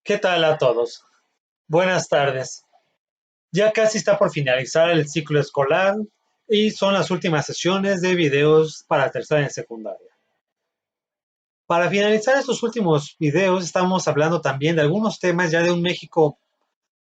¿Qué tal a todos? Buenas tardes. Ya casi está por finalizar el ciclo escolar y son las últimas sesiones de videos para tercera y secundaria. Para finalizar estos últimos videos estamos hablando también de algunos temas ya de un México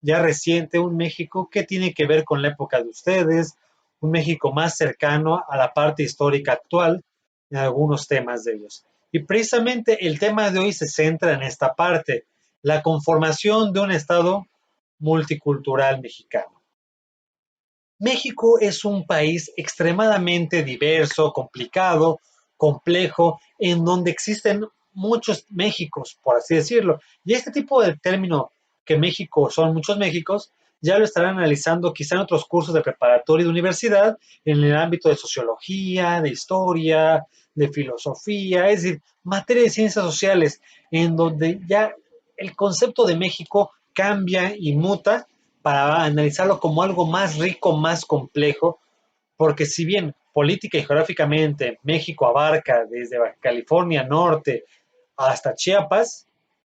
ya reciente, un México que tiene que ver con la época de ustedes, un México más cercano a la parte histórica actual en algunos temas de ellos. Y precisamente el tema de hoy se centra en esta parte, la conformación de un Estado multicultural mexicano. México es un país extremadamente diverso, complicado, complejo, en donde existen muchos Méxicos, por así decirlo. Y este tipo de término que México son muchos Méxicos, ya lo estarán analizando quizá en otros cursos de preparatoria y de universidad, en el ámbito de sociología, de historia, de filosofía, es decir, materia de ciencias sociales, en donde ya el concepto de México cambia y muta para analizarlo como algo más rico, más complejo, porque si bien política y geográficamente México abarca desde Baja California Norte hasta Chiapas,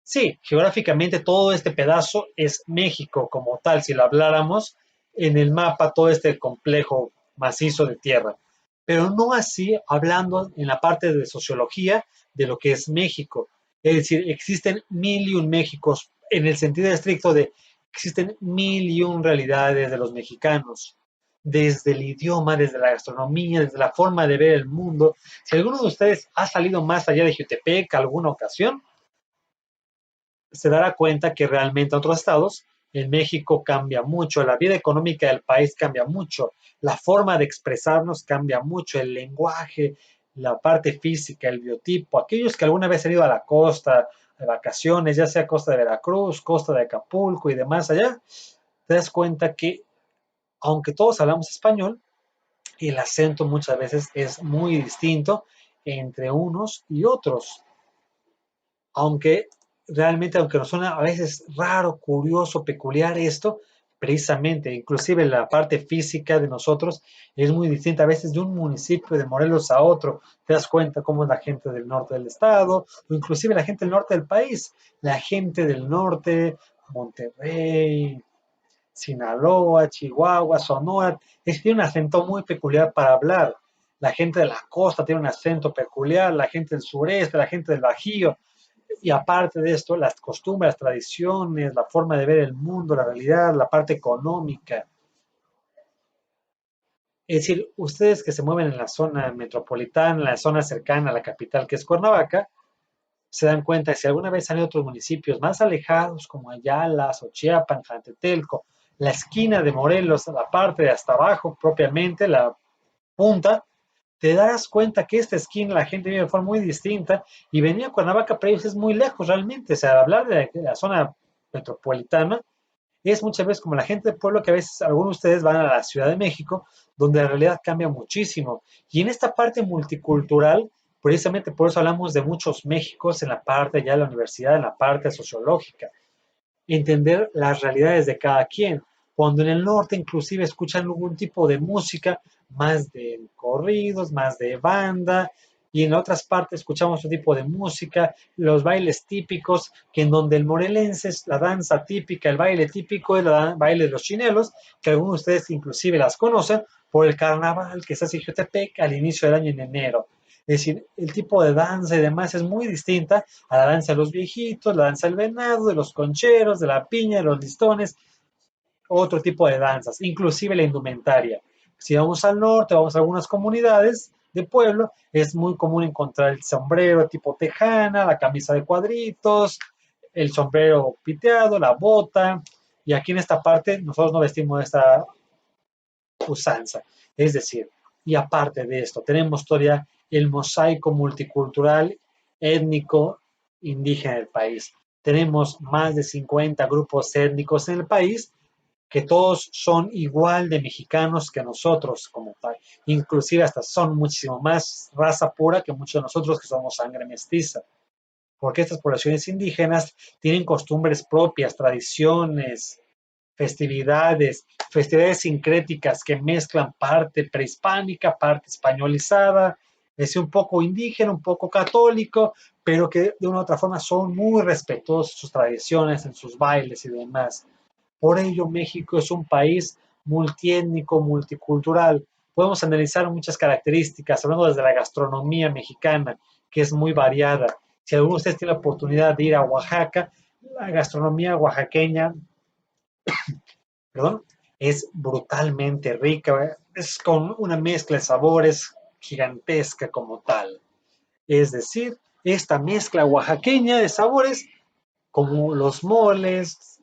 sí, geográficamente todo este pedazo es México como tal, si lo habláramos en el mapa, todo este complejo macizo de tierra. Pero no así hablando en la parte de sociología de lo que es México. Es decir, existen mil y un Méxicos en el sentido estricto de existen mil y un realidades de los mexicanos, desde el idioma, desde la gastronomía, desde la forma de ver el mundo. Si alguno de ustedes ha salido más allá de Jutepec alguna ocasión, se dará cuenta que realmente en otros estados, en México cambia mucho, la vida económica del país cambia mucho, la forma de expresarnos cambia mucho, el lenguaje, la parte física, el biotipo, aquellos que alguna vez han ido a la costa de vacaciones, ya sea costa de Veracruz, costa de Acapulco y demás allá, te das cuenta que aunque todos hablamos español, el acento muchas veces es muy distinto entre unos y otros. Aunque realmente, aunque nos suena a veces raro, curioso, peculiar esto, precisamente, inclusive la parte física de nosotros es muy distinta a veces de un municipio de Morelos a otro. Te das cuenta cómo es la gente del norte del estado, o inclusive la gente del norte del país, la gente del norte, Monterrey, Sinaloa, Chihuahua, Sonora, tiene un acento muy peculiar para hablar. La gente de la costa tiene un acento peculiar, la gente del sureste, la gente del Bajío, y aparte de esto, las costumbres, las tradiciones, la forma de ver el mundo, la realidad, la parte económica. Es decir, ustedes que se mueven en la zona metropolitana, en la zona cercana a la capital que es Cuernavaca, se dan cuenta que si alguna vez han ido a otros municipios más alejados como Ayala, Xochiapan, Jantetelco, la esquina de Morelos, la parte de hasta abajo propiamente, la punta, te darás cuenta que esta esquina la gente vive de forma muy distinta y venir a Cuernavaca para ellos es muy lejos realmente. O sea, hablar de la zona metropolitana es muchas veces como la gente del pueblo que a veces algunos de ustedes van a la Ciudad de México, donde la realidad cambia muchísimo. Y en esta parte multicultural, precisamente por eso hablamos de muchos Méxicos en la parte ya de la universidad, en la parte sociológica entender las realidades de cada quien. Cuando en el norte inclusive escuchan algún tipo de música, más de corridos, más de banda, y en otras partes escuchamos otro tipo de música, los bailes típicos, que en donde el morelense es la danza típica, el baile típico es el baile de los chinelos, que algunos de ustedes inclusive las conocen por el carnaval que se hace en Jutepec al inicio del año en enero. Es decir, el tipo de danza y demás es muy distinta a la danza de los viejitos, la danza del venado, de los concheros, de la piña, de los listones, otro tipo de danzas, inclusive la indumentaria. Si vamos al norte, vamos a algunas comunidades de pueblo, es muy común encontrar el sombrero tipo tejana, la camisa de cuadritos, el sombrero piteado, la bota, y aquí en esta parte nosotros no vestimos esta usanza. Es decir, y aparte de esto, tenemos todavía el mosaico multicultural étnico indígena del país. Tenemos más de 50 grupos étnicos en el país que todos son igual de mexicanos que nosotros como tal. Inclusive hasta son muchísimo más raza pura que muchos de nosotros que somos sangre mestiza. Porque estas poblaciones indígenas tienen costumbres propias, tradiciones, festividades sincréticas que mezclan parte prehispánica, parte españolizada, Es un poco indígena, un poco católico, pero que de una u otra forma son muy respetuosos de sus tradiciones, en sus bailes y demás. Por ello, México es un país multiétnico, multicultural. Podemos analizar muchas características, hablando desde la gastronomía mexicana, que es muy variada. Si alguno de ustedes tiene la oportunidad de ir a Oaxaca, la gastronomía oaxaqueña, perdón, es brutalmente rica, es con una mezcla de sabores gigantesca como tal. Es decir, esta mezcla oaxaqueña de sabores, como los moles,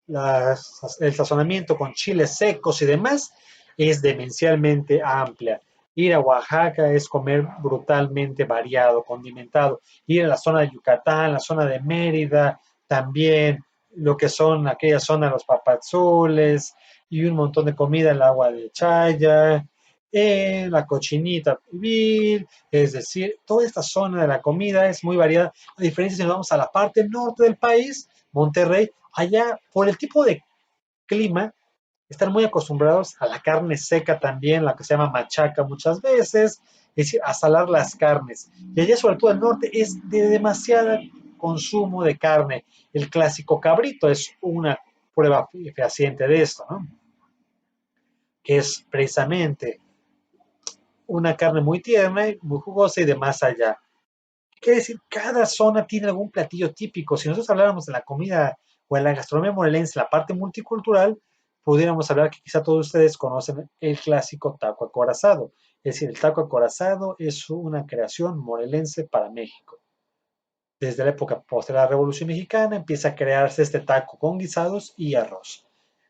el sazonamiento con chiles secos y demás, es demencialmente amplia. Ir a Oaxaca es comer brutalmente variado, condimentado. Ir a la zona de Yucatán, la zona de Mérida, también lo que son aquella zona de los papazules y un montón de comida, el agua de chaya, la cochinita pibil, es decir, toda esta zona de la comida es muy variada. A diferencia si nos vamos a la parte norte del país, Monterrey, allá por el tipo de clima, están muy acostumbrados a la carne seca también, la que se llama machaca muchas veces, es decir, a salar las carnes. Y allá, sobre todo el norte, es de demasiado consumo de carne. El clásico cabrito es una prueba fehaciente de esto, ¿no? Que es precisamente una carne muy tierna, muy jugosa y de más allá. Quiere decir, cada zona tiene algún platillo típico. Si nosotros habláramos de la comida o de la gastronomía morelense, la parte multicultural, pudiéramos hablar que quizá todos ustedes conocen el clásico taco acorazado. Es decir, el taco acorazado es una creación morelense para México. Desde la época posterior a la Revolución Mexicana empieza a crearse este taco con guisados y arroz.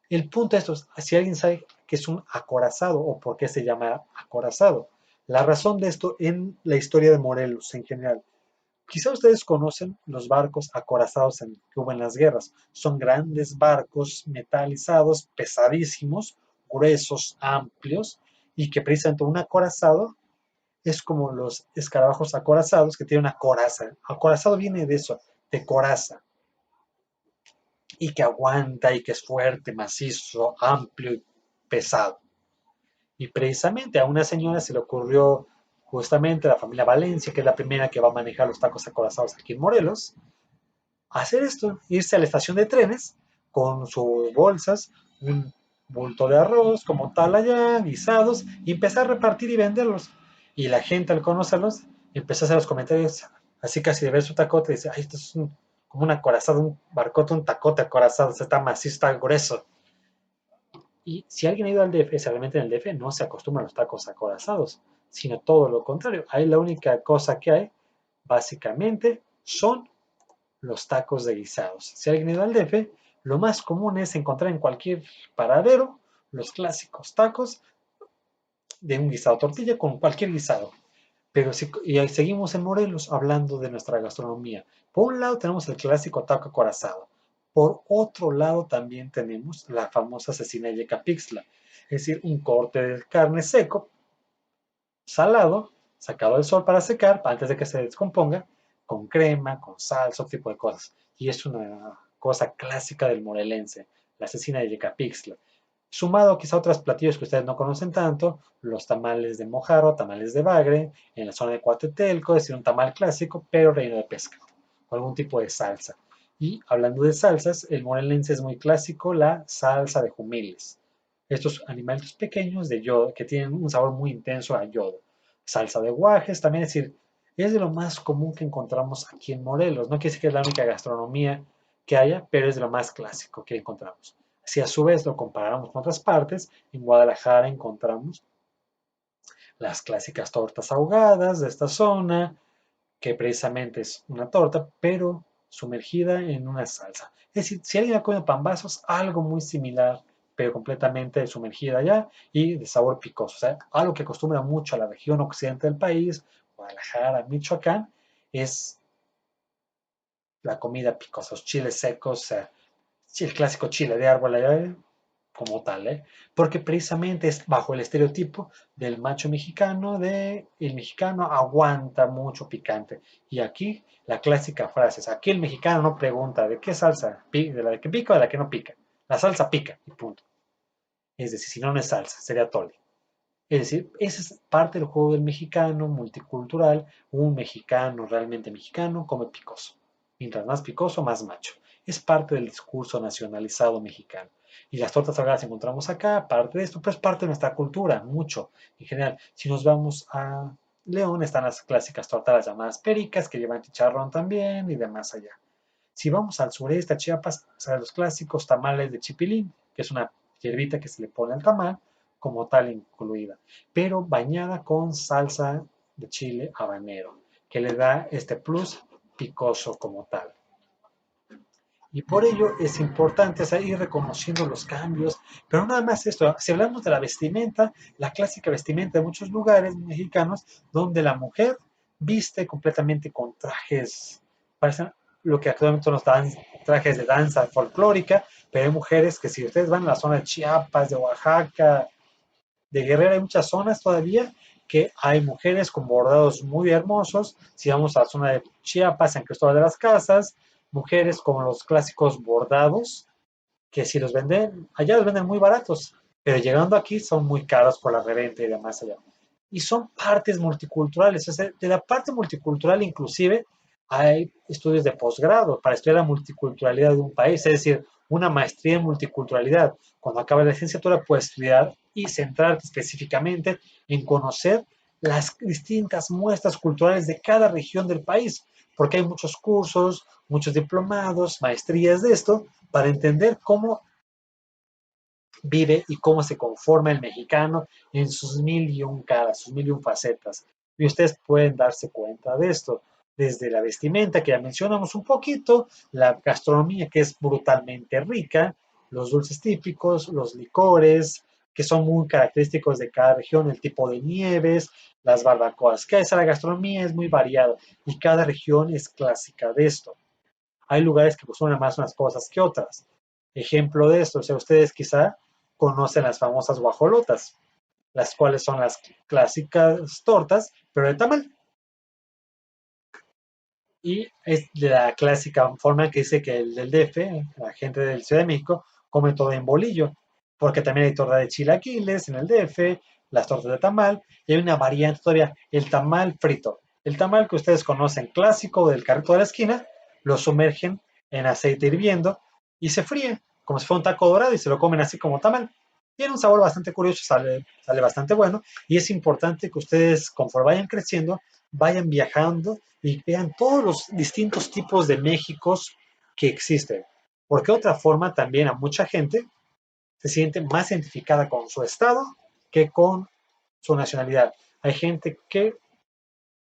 El punto de esto es, si alguien sabe qué es un acorazado o por qué se llama acorazado, la razón de esto en la historia de Morelos en general. Quizá ustedes conocen los barcos acorazados que hubo en las guerras. Son grandes barcos metalizados, pesadísimos, gruesos, amplios, y que precisamente un acorazado es como los escarabajos acorazados que tienen una coraza. Acorazado viene de eso, de coraza, y que aguanta y que es fuerte, macizo, amplio y pesado. Y precisamente a una señora se le ocurrió justamente a la familia Valencia, que es la primera que va a manejar los tacos acorazados aquí en Morelos, hacer esto, irse a la estación de trenes con sus bolsas, un bulto de arroz como tal allá, guisados, y empezar a repartir y venderlos. Y la gente al conocerlos empezó a hacer los comentarios, así casi de ver su tacote, dice, ay, esto es como un acorazado, un barcote, un tacote acorazado, está macizo, está grueso. Y si alguien ha ido al DF, realmente en el DF no se acostumbran a los tacos acorazados, sino todo lo contrario. Ahí la única cosa que hay, básicamente, son los tacos de guisados. Si alguien ha ido al DF, lo más común es encontrar en cualquier paradero los clásicos tacos de un guisado tortilla con cualquier guisado. Pero si, y ahí seguimos en Morelos hablando de nuestra gastronomía. Por un lado tenemos el clásico taco acorazado. Por otro lado también tenemos la famosa cecina yecapixtla, es decir, un corte de carne seco, salado, sacado del sol para secar antes de que se descomponga, con crema, con salsa, otro tipo de cosas. Y es una cosa clásica del morelense, la cecina de yecapixtla. Sumado quizá a otros platillos que ustedes no conocen tanto, los tamales de mojarra, tamales de bagre, en la zona de Coatetelco, es decir, un tamal clásico, pero relleno de pescado, o algún tipo de salsa. Y hablando de salsas, el morelense es muy clásico, la salsa de jumiles. Estos animalitos pequeños de yodo, que tienen un sabor muy intenso a yodo. Salsa de guajes, también es decir, es de lo más común que encontramos aquí en Morelos. No quiere decir que es la única gastronomía que haya, pero es de lo más clásico que encontramos. Si a su vez lo comparamos con otras partes, en Guadalajara encontramos las clásicas tortas ahogadas de esta zona, que precisamente es una torta, pero sumergida en una salsa. Es decir, si alguien ha comido pambazos, algo muy similar, pero completamente sumergida allá y de sabor picoso. O sea, algo que acostumbra mucho a la región occidente del país, Guadalajara, Michoacán, es la comida picosa, los chiles secos, o sea, el clásico chile de árbol allá, como tal, ¿eh? Porque precisamente es bajo el estereotipo del macho mexicano, de el mexicano aguanta mucho picante. Y aquí la clásica frase es, aquí el mexicano no pregunta de qué salsa, de la que pica o de la que no pica. La salsa pica y punto. Es decir, si no, no es salsa, sería tole. Es decir, esa es parte del juego del mexicano multicultural. Un mexicano realmente mexicano come picoso. Mientras más picoso, más macho. Es parte del discurso nacionalizado mexicano. Y las tortas ahogadas que encontramos acá, parte de esto, pero es parte de nuestra cultura, mucho en general. Si nos vamos a León, están las clásicas tortas llamadas pericas, que llevan chicharrón también y demás allá. Si vamos al sureste, a Chiapas, o sea, los clásicos tamales de chipilín, que es una hierbita que se le pone al tamal, como tal incluida, pero bañada con salsa de chile habanero, que le da este plus picoso como tal. Y por ello es importante ir reconociendo los cambios, pero no nada más esto, si hablamos de la vestimenta, la clásica vestimenta de muchos lugares mexicanos, donde la mujer viste completamente con trajes, parecen lo que actualmente son los trajes de danza folclórica, pero hay mujeres que si ustedes van a la zona de Chiapas, de Oaxaca, de Guerrero, hay muchas zonas todavía que hay mujeres con bordados muy hermosos. Si vamos a la zona de Chiapas, San Cristóbal de las Casas, mujeres con los clásicos bordados, que si los venden, allá los venden muy baratos, pero llegando aquí son muy caros por la reventa y demás allá. Y son partes multiculturales, o sea, de la parte multicultural inclusive hay estudios de posgrado para estudiar la multiculturalidad de un país, es decir, una maestría en multiculturalidad. Cuando acabas la licenciatura puedes estudiar y centrarte específicamente en conocer las distintas muestras culturales de cada región del país, porque hay muchos cursos, muchos diplomados, maestrías de esto, para entender cómo vive y cómo se conforma el mexicano en sus mil y un caras, sus mil y un facetas. Y ustedes pueden darse cuenta de esto, desde la vestimenta que ya mencionamos un poquito, la gastronomía que es brutalmente rica, los dulces típicos, los licores, que son muy característicos de cada región, el tipo de nieves, las barbacoas, que esa la gastronomía es muy variada y cada región es clásica de esto. Hay lugares que consumen más unas cosas que otras. Ejemplo de esto, o sea, ustedes quizá conocen las famosas guajolotas, las cuales son las clásicas tortas, pero de tamal. Y es de la clásica forma que dice que el del DF, la gente del Ciudad de México, come todo en bolillo, porque también hay torta de chilaquiles en el DF, las tortas de tamal, y hay una variante todavía, el tamal frito. El tamal que ustedes conocen clásico del carrito de la esquina, lo sumergen en aceite hirviendo y se fríe, como si fuera un taco dorado y se lo comen así como tamal. Tiene un sabor bastante curioso, sale bastante bueno, y es importante que ustedes, conforme vayan creciendo, vayan viajando y vean todos los distintos tipos de Méxicos que existen. Porque de otra forma también a mucha gente se siente más identificada con su estado que con su nacionalidad. Hay gente que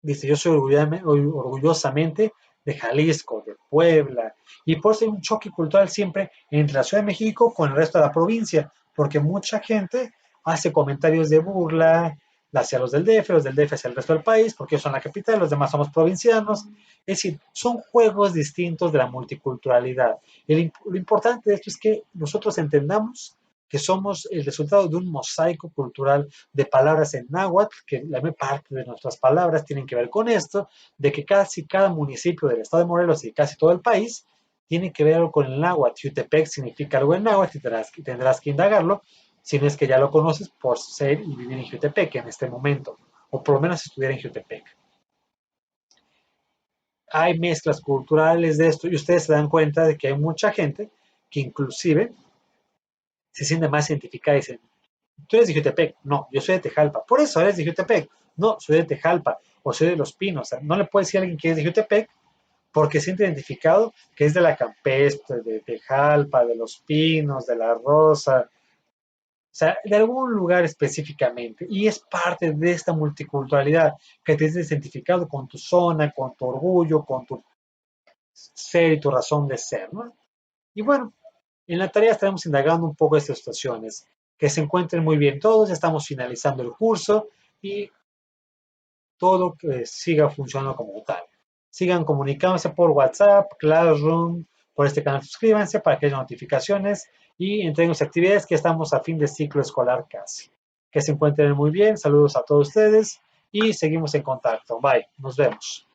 dice, yo soy orgullosamente de Jalisco, de Puebla, y por eso hay un choque cultural siempre entre la Ciudad de México con el resto de la provincia, porque mucha gente hace comentarios de burla hacia los del DF hacia el resto del país, porque ellos son la capital, los demás somos provincianos, es decir, son juegos distintos de la multiculturalidad. Lo importante de esto es que nosotros entendamos que somos el resultado de un mosaico cultural de palabras en náhuatl, que la mayor parte de nuestras palabras tienen que ver con esto, de que casi cada municipio del estado de Morelos y casi todo el país tiene que ver algo con el náhuatl. Jutepec significa algo en náhuatl y tendrás que indagarlo, si no es que ya lo conoces por ser y vivir en Jutepec en este momento, o por lo menos estudiar en Jutepec. Hay mezclas culturales de esto y ustedes se dan cuenta de que hay mucha gente que inclusive se siente más identificada y dicen, tú eres de Jutepec, no, yo soy de Tejalpa, por eso eres de Jutepec, no, soy de Tejalpa o soy de Los Pinos, o sea, no le puede decir a alguien que es de Jutepec porque siente identificado que es de la Campestre, de Tejalpa, de Los Pinos, de La Rosa, o sea, de algún lugar específicamente, y es parte de esta multiculturalidad que te has identificado con tu zona, con tu orgullo, con tu ser y tu razón de ser, ¿no? Y bueno, en la tarea estaremos indagando un poco estas situaciones. Que se encuentren muy bien todos, ya estamos finalizando el curso y todo que siga funcionando como tal. Sigan comunicándose por WhatsApp, Classroom, por este canal, suscríbanse para que haya notificaciones y entreguen las actividades que estamos a fin de ciclo escolar casi. Que se encuentren muy bien, saludos a todos ustedes y seguimos en contacto. Bye, nos vemos.